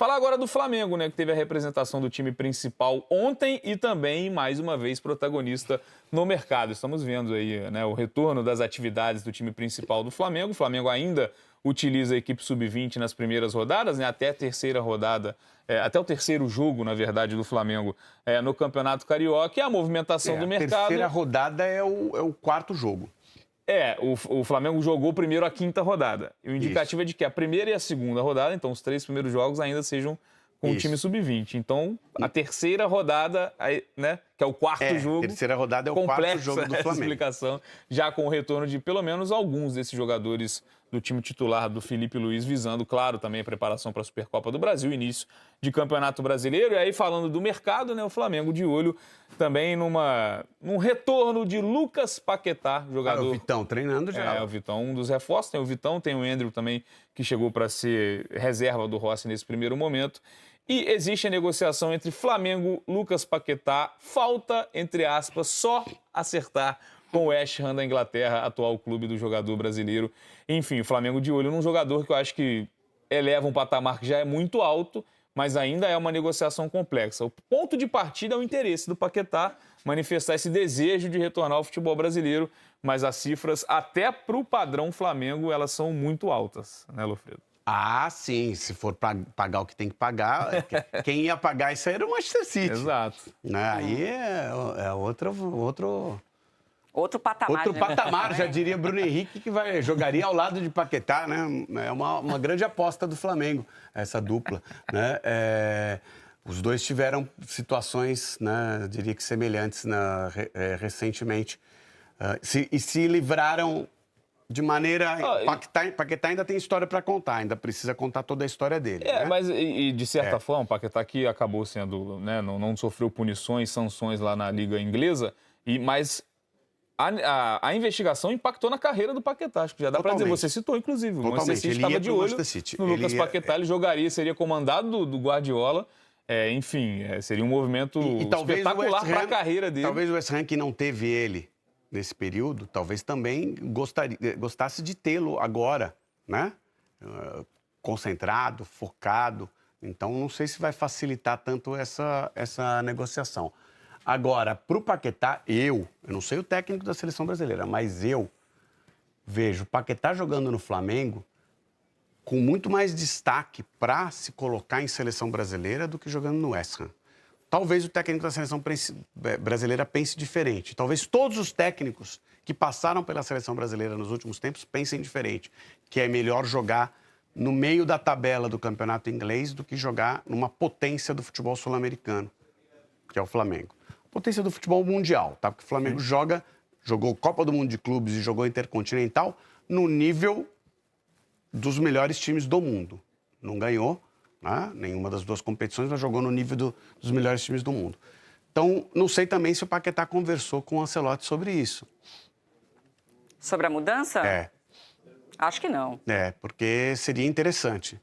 Falar agora do Flamengo, né, que teve a representação do time principal ontem e também, mais uma vez, protagonista no mercado. Estamos vendo aí, né, o retorno das atividades do time principal do Flamengo. O Flamengo ainda utiliza a equipe sub-20 nas primeiras rodadas, né, até a terceira rodada, até o terceiro jogo, na verdade, do Flamengo no Campeonato Carioca. E a movimentação do mercado... A terceira rodada é o quarto jogo. O Flamengo jogou primeiro a quinta rodada. E o indicativo é de que a primeira e a segunda rodada, então os 3 primeiros jogos ainda sejam com o time sub-20. Então, a terceira rodada, né, que é o quarto jogo... A terceira rodada é o quarto jogo do Flamengo. Explicação, já com o retorno de pelo menos alguns desses jogadores do time titular do Felipe Luiz, visando, claro, também a preparação para a Supercopa do Brasil, início de Campeonato Brasileiro. E aí, falando do mercado, né, o Flamengo de olho também num retorno de Lucas Paquetá, jogador... o Vitão treinando já. O Vitão, um dos reforços. Tem o Vitão, tem o Endrick também, que chegou para ser reserva do Rossi nesse primeiro momento. E existe a negociação entre Flamengo, Lucas Paquetá. Falta, entre aspas, só acertar com o West Ham da Inglaterra, atual clube do jogador brasileiro. Enfim, o Flamengo de olho num jogador que eu acho que eleva um patamar que já é muito alto, mas ainda é uma negociação complexa. O ponto de partida é o interesse do Paquetá, manifestar esse desejo de retornar ao futebol brasileiro, mas as cifras, até para o padrão Flamengo, elas são muito altas, né, Lofredo? Ah, sim, se for pagar o que tem que pagar, quem ia pagar isso aí era o Manchester City. Exato. Aí é outro patamar. Outro patamar, já diria Bruno Henrique, que jogaria ao lado de Paquetá, né? É uma grande aposta do Flamengo, essa dupla, né? Os dois tiveram situações, né, eu diria que semelhantes recentemente. Se livraram de maneira... Paquetá ainda tem história para contar, ainda precisa contar toda a história dele. Né? Mas de certa forma, o Paquetá que acabou sendo, né, não sofreu punições, sanções lá na Liga Inglesa, mas a investigação impactou na carreira do Paquetá. Acho que já dá para dizer. Você citou, inclusive. O Manchester City estava de olho no Lucas Paquetá. Ele jogaria, seria comandado do Guardiola. Enfim, seria um movimento espetacular para a carreira dele. Talvez o West Ham, que não teve ele nesse período, talvez também gostasse de tê-lo agora, né? Concentrado, focado. Então, não sei se vai facilitar tanto essa negociação. Agora, para o Paquetá, eu não sei o técnico da seleção brasileira, mas eu vejo o Paquetá jogando no Flamengo com muito mais destaque para se colocar em seleção brasileira do que jogando no West Ham. Talvez o técnico da seleção brasileira pense diferente. Talvez todos os técnicos que passaram pela seleção brasileira nos últimos tempos pensem diferente, que é melhor jogar no meio da tabela do campeonato inglês do que jogar numa potência do futebol sul-americano, que é o Flamengo. Potência do futebol mundial, tá? Porque o Flamengo jogou Copa do Mundo de Clubes e jogou Intercontinental no nível dos melhores times do mundo. Não ganhou, né, nenhuma das duas competições, mas jogou no nível dos melhores times do mundo. Então, não sei também se o Paquetá conversou com o Ancelotti sobre isso. Sobre a mudança? Acho que não. Porque seria interessante.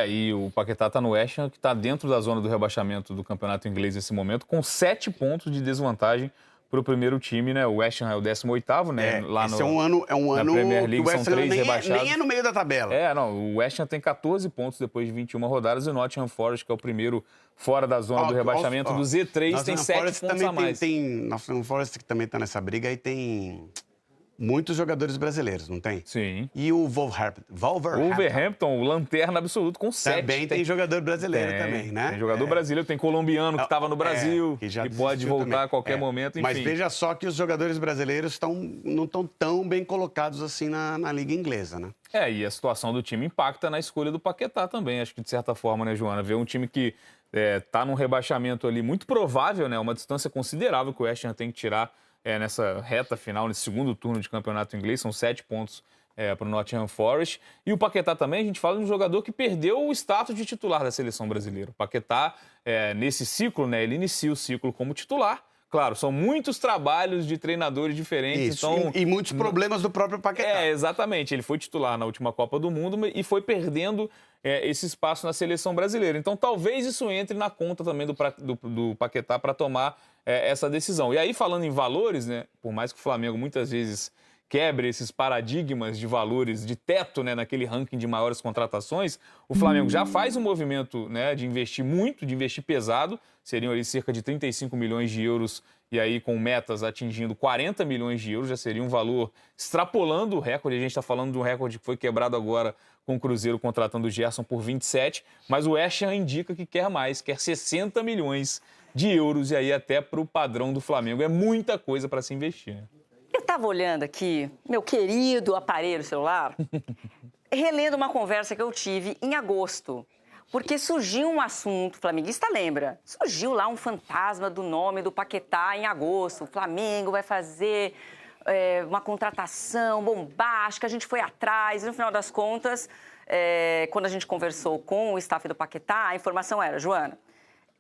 E o Paquetá está no West Ham, que está dentro da zona do rebaixamento do campeonato inglês nesse momento, com 7 pontos de desvantagem para o primeiro time, né? O West Ham é o 18º, né? Esse é um ano na Premier League, que o West são 3 rebaixados. Nem é no meio da tabela. O West Ham tem 14 pontos depois de 21 rodadas e o Nottingham Forest, que é o primeiro fora da zona do rebaixamento do Z3, tem 7 pontos a mais. Nottingham Forest, que também está nessa briga, aí tem muitos jogadores brasileiros, não tem? Sim. E o Wolverhampton, o lanterna absoluto, com 7. Também tem jogador brasileiro também, né? Tem jogador brasileiro, tem colombiano que estava no Brasil, que pode voltar também a qualquer momento, enfim. Mas veja só que os jogadores brasileiros não estão tão bem colocados assim na Liga Inglesa, né? E a situação do time impacta na escolha do Paquetá também, acho que de certa forma, né, Joana? Ver um time que está num rebaixamento ali muito provável, né? Uma distância considerável que o West Ham tem que tirar nessa reta final, nesse segundo turno de campeonato inglês, são 7 pontos para o Nottingham Forest. E o Paquetá também, a gente fala de um jogador que perdeu o status de titular da seleção brasileira. O Paquetá, nesse ciclo, né, ele inicia o ciclo como titular. Claro, são muitos trabalhos de treinadores diferentes. Isso, então, e muitos problemas do próprio Paquetá. Exatamente. Ele foi titular na última Copa do Mundo e foi perdendo esse espaço na seleção brasileira. Então, talvez isso entre na conta também do Paquetá para tomar essa decisão. E aí, falando em valores, né, por mais que o Flamengo muitas vezes quebre esses paradigmas de valores de teto, né, naquele ranking de maiores contratações, o Flamengo já faz um movimento, né, de investir muito, de investir pesado, seriam ali cerca de 35 milhões de euros e aí com metas atingindo 40 milhões de euros, já seria um valor extrapolando o recorde. A gente está falando de um recorde que foi quebrado agora com o Cruzeiro contratando o Gerson por 27, mas o West Ham indica que quer mais, quer 60 milhões de euros e aí até para o padrão do Flamengo. É muita coisa para se investir, né? Eu estava olhando aqui, meu querido aparelho celular, relendo uma conversa que eu tive em agosto. Porque surgiu um assunto, o flamenguista lembra, surgiu lá um fantasma do nome do Paquetá em agosto. O Flamengo vai fazer uma contratação bombástica, a gente foi atrás. E no final das contas, quando a gente conversou com o staff do Paquetá, a informação era, Joana,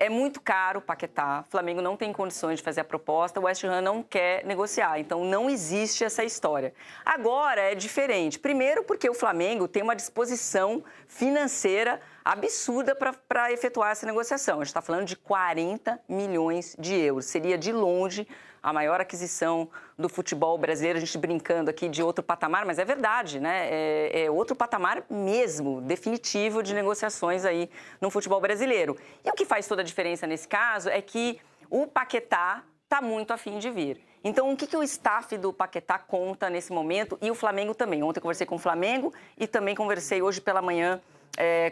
é muito caro o Paquetá, o Flamengo não tem condições de fazer a proposta, o West Ham não quer negociar, então não existe essa história. Agora é diferente, primeiro porque o Flamengo tem uma disposição financeira absurda para efetuar essa negociação. A gente está falando de 40 milhões de euros, seria de longe a maior aquisição do futebol brasileiro, a gente brincando aqui de outro patamar, mas é verdade, né? É outro patamar mesmo, definitivo de negociações aí no futebol brasileiro. E o que faz toda a diferença nesse caso é que o Paquetá está muito afim de vir. Então, o que o staff do Paquetá conta nesse momento? E o Flamengo também. Ontem eu conversei com o Flamengo e também conversei hoje pela manhã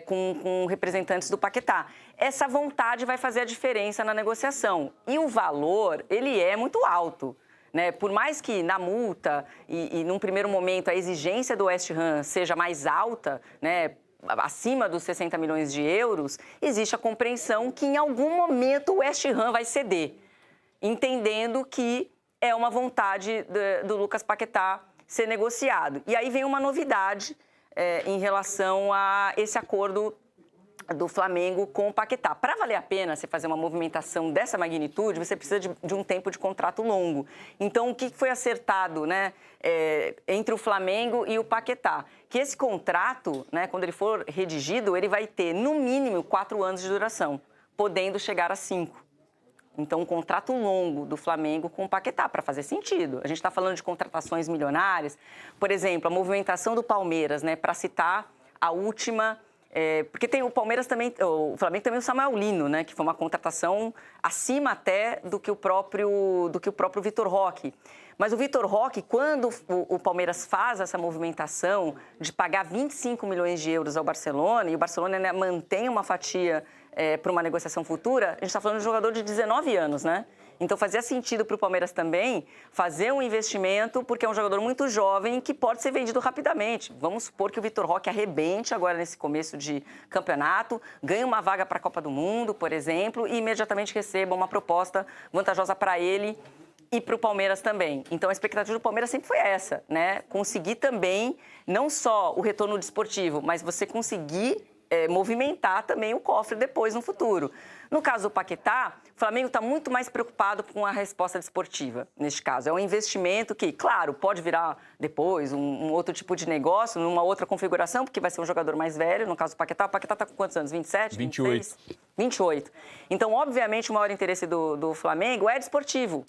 com representantes do Paquetá. Essa vontade vai fazer a diferença na negociação. E o valor, ele é muito alto, né? Por mais que na multa e num primeiro momento a exigência do West Ham seja mais alta, né, acima dos 60 milhões de euros, existe a compreensão que em algum momento o West Ham vai ceder, entendendo que é uma vontade do Lucas Paquetá ser negociado. E aí vem uma novidade em relação a esse acordo do Flamengo com o Paquetá. Para valer a pena você fazer uma movimentação dessa magnitude, você precisa de um tempo de contrato longo. Então, o que foi acertado, né, entre o Flamengo e o Paquetá? Que esse contrato, né, quando ele for redigido, ele vai ter, no mínimo, 4 anos de duração, podendo chegar a 5. Então, um contrato longo do Flamengo com o Paquetá, para fazer sentido. A gente está falando de contratações milionárias. Por exemplo, a movimentação do Palmeiras, né, para citar a última... porque tem o Palmeiras também, o Flamengo também, o Samuel Lino, né, que foi uma contratação acima até do que o próprio Vitor Roque. Mas o Vitor Roque, quando o Palmeiras faz essa movimentação de pagar 25 milhões de euros ao Barcelona, e o Barcelona, né, mantém uma fatia para uma negociação futura, a gente está falando de um jogador de 19 anos, né? Então, fazia sentido para o Palmeiras também fazer um investimento, porque é um jogador muito jovem que pode ser vendido rapidamente. Vamos supor que o Vitor Roque arrebente agora nesse começo de campeonato, ganhe uma vaga para a Copa do Mundo, por exemplo, e imediatamente receba uma proposta vantajosa para ele e para o Palmeiras também. Então, a expectativa do Palmeiras sempre foi essa, né? Conseguir também, não só o retorno desportivo, mas você conseguir movimentar também o cofre depois no futuro. No caso do Paquetá, o Flamengo está muito mais preocupado com a resposta desportiva, neste caso. É um investimento que, claro, pode virar depois um outro tipo de negócio, numa outra configuração, porque vai ser um jogador mais velho, no caso do Paquetá. O Paquetá está com quantos anos? 27? 28. 26? 28. Então, obviamente, o maior interesse do Flamengo é desportivo.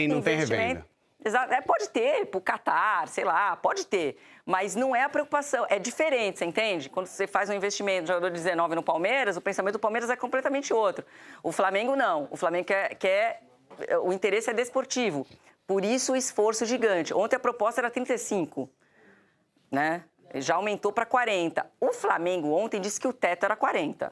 Não tem revenda. Exato. Pode ter, para o Catar, sei lá, pode ter. Mas não é a preocupação, é diferente, você entende? Quando você faz um investimento de jogador de 19 no Palmeiras, o pensamento do Palmeiras é completamente outro. O Flamengo não. O Flamengo quer o interesse é desportivo. Por isso o esforço gigante. Ontem a proposta era 35, né? Já aumentou para 40. O Flamengo ontem disse que o teto era 40.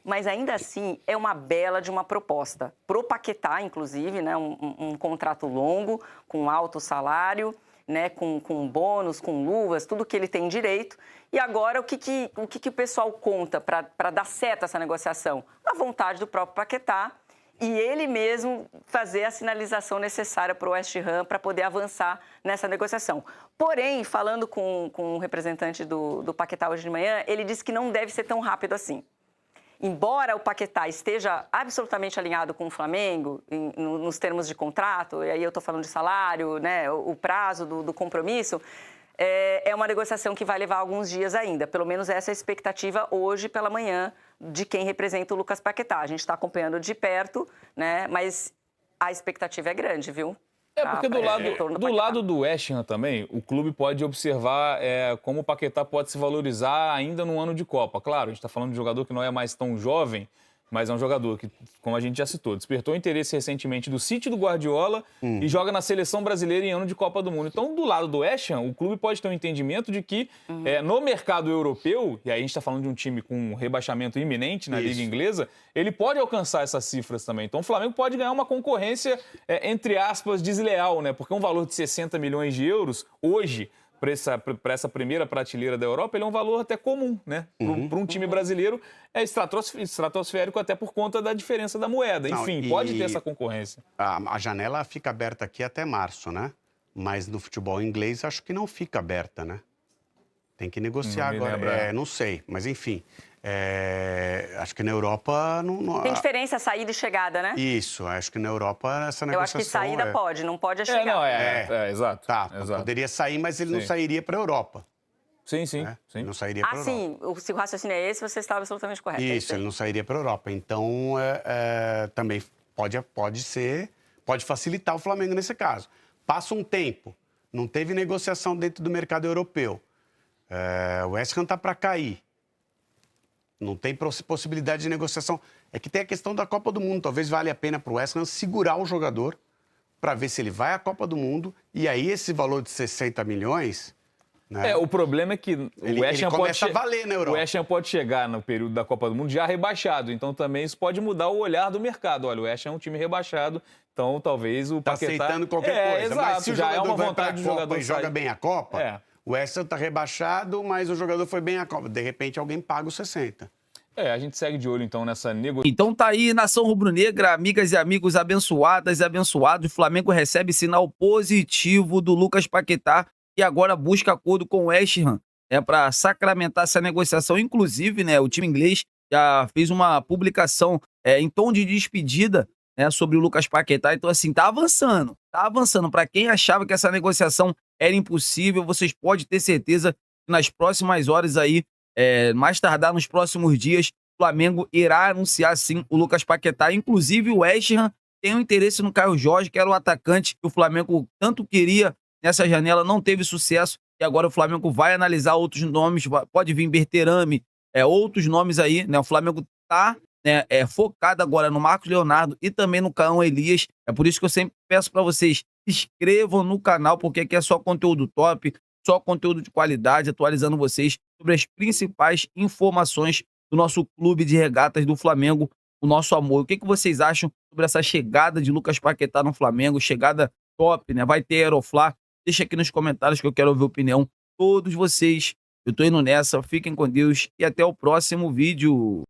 Mas ainda assim é uma bela de uma proposta. Pro Paquetá, inclusive, né? Um contrato longo, com alto salário, né? Com bônus, com luvas, tudo que ele tem direito. E agora, o que o pessoal conta para dar certo essa negociação? A vontade do próprio Paquetá e ele mesmo fazer a sinalização necessária para o West Ham para poder avançar nessa negociação. Porém, falando com o representante do Paquetá hoje de manhã, ele disse que não deve ser tão rápido assim. Embora o Paquetá esteja absolutamente alinhado com o Flamengo, nos termos de contrato, e aí eu estou falando de salário, né, o prazo do compromisso, é uma negociação que vai levar alguns dias ainda. Pelo menos essa é a expectativa hoje pela manhã de quem representa o Lucas Paquetá. A gente está acompanhando de perto, né, mas a expectativa é grande, viu? Porque do lado do West Ham também, o clube pode observar como o Paquetá pode se valorizar ainda no ano de Copa. Claro, a gente está falando de um jogador que não é mais tão jovem, mas é um jogador que, como a gente já citou, despertou interesse recentemente do City do Guardiola e joga na seleção brasileira em ano de Copa do Mundo. Então, do lado do West Ham, o clube pode ter um entendimento de que no mercado europeu, e aí a gente está falando de um time com um rebaixamento iminente na Liga Inglesa, ele pode alcançar essas cifras também. Então, o Flamengo pode ganhar uma concorrência, entre aspas, desleal, né? Porque um valor de 60 milhões de euros, hoje, para essa primeira prateleira da Europa, ele é um valor até comum, né? Para um time brasileiro, é estratosférico até por conta da diferença da moeda. Enfim, pode ter essa concorrência. A janela fica aberta aqui até março, né? Mas no futebol inglês, acho que não fica aberta, né? Tem que negociar agora. Não sei, mas enfim. Acho que na Europa... Não, tem diferença saída e chegada, né? Isso, acho que na Europa essa negociação... Eu acho que saída pode, não pode a chegada. Exato. Tá, exato. Poderia sair, mas ele não sairia para a Europa. Sim. Ele não sairia para a Europa. Sim, se o raciocínio é esse, você está absolutamente correto. Isso, ele não sairia para a Europa. Então, também pode facilitar o Flamengo nesse caso. Passa um tempo, não teve negociação dentro do mercado europeu. O West Ham está para cair. Não tem possibilidade de negociação. É que tem a questão da Copa do Mundo. Talvez valha a pena para o West Ham segurar o jogador para ver se ele vai à Copa do Mundo. E aí esse valor de 60 milhões... Né? O problema é que o West Ham começa a valer na Europa. O West Ham pode chegar no período da Copa do Mundo já rebaixado. Então também isso pode mudar o olhar do mercado. Olha, o West Ham é um time rebaixado, então talvez o Paquetá... Tá aceitando qualquer coisa. Exato, mas se o já jogador é uma vai vontade do jogador e joga bem a Copa, o West Ham tá rebaixado, mas o jogador foi bem a Copa. De repente alguém paga os 60. A gente segue de olho, então, nessa negociação. Então tá aí, nação rubro-negra, amigas e amigos abençoadas e abençoados. O Flamengo recebe sinal positivo do Lucas Paquetá e agora busca acordo com o West Ham para sacramentar essa negociação. Inclusive, né, o time inglês já fez uma publicação em tom de despedida, né, sobre o Lucas Paquetá. Então, assim, tá avançando. Tá avançando. Para quem achava que essa negociação era impossível, vocês podem ter certeza que nas próximas horas aí, mais tardar nos próximos dias, o Flamengo irá anunciar sim o Lucas Paquetá. Inclusive o West Ham tem um interesse no Caio Jorge, que era o atacante que o Flamengo tanto queria nessa janela, não teve sucesso, e agora o Flamengo vai analisar outros nomes, pode vir Berterame, outros nomes aí, né? O Flamengo tá focado agora no Marcos Leonardo e também no Caão Elias. É por isso que eu sempre peço para vocês, se inscrevam no canal, porque aqui é só conteúdo top, só conteúdo de qualidade, atualizando vocês sobre as principais informações do nosso clube de regatas do Flamengo, o nosso amor. O que vocês acham sobre essa chegada de Lucas Paquetá no Flamengo? Chegada top, né? Vai ter Aeroflá? Deixa aqui nos comentários que eu quero ouvir a opinião de todos vocês. Eu tô indo nessa, fiquem com Deus e até o próximo vídeo.